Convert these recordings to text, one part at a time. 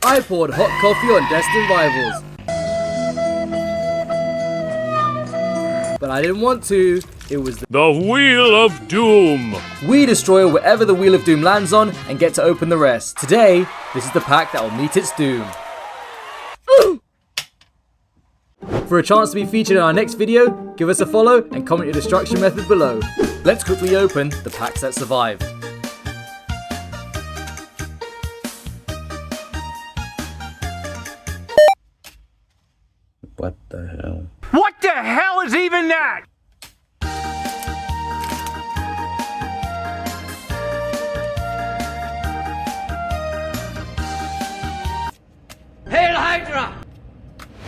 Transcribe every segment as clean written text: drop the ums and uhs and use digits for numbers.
I poured hot coffee on Destined rivals. But I didn't want to. It was The Wheel of Doom. We destroy whatever the Wheel of Doom lands on and get to open the rest. Today, this is the pack that will meet its doom. For a chance to be featured in our next video, give us a follow and comment your destruction method below. Let's quickly open the packs that survived. What the hell? What the hell is even that? Hail Hydra!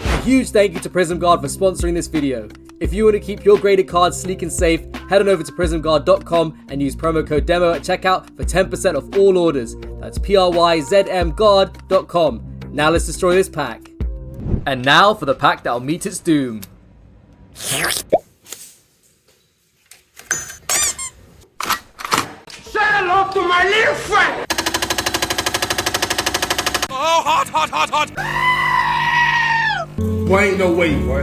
A huge thank you to Prism Guard for sponsoring this video. If you want to keep your graded cards sleek and safe, head on over to prismguard.com and use promo code DEMO at checkout for 10% off all orders. That's pryzmguard.com. Now let's destroy this pack. And now for the pack that will meet its doom. Say hello to my little friend! Oh, hot, hot, hot, hot. Boy, ain't no way, boy.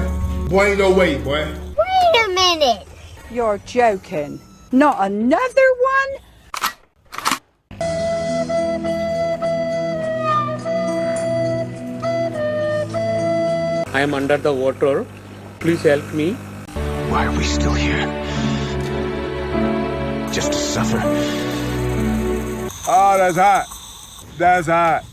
Boy, ain't no way, boy. Wait a minute. You're joking. Not another one? I am under the water. Please help me. Why are we still here? Just to suffer? Oh, that's hot. That's hot.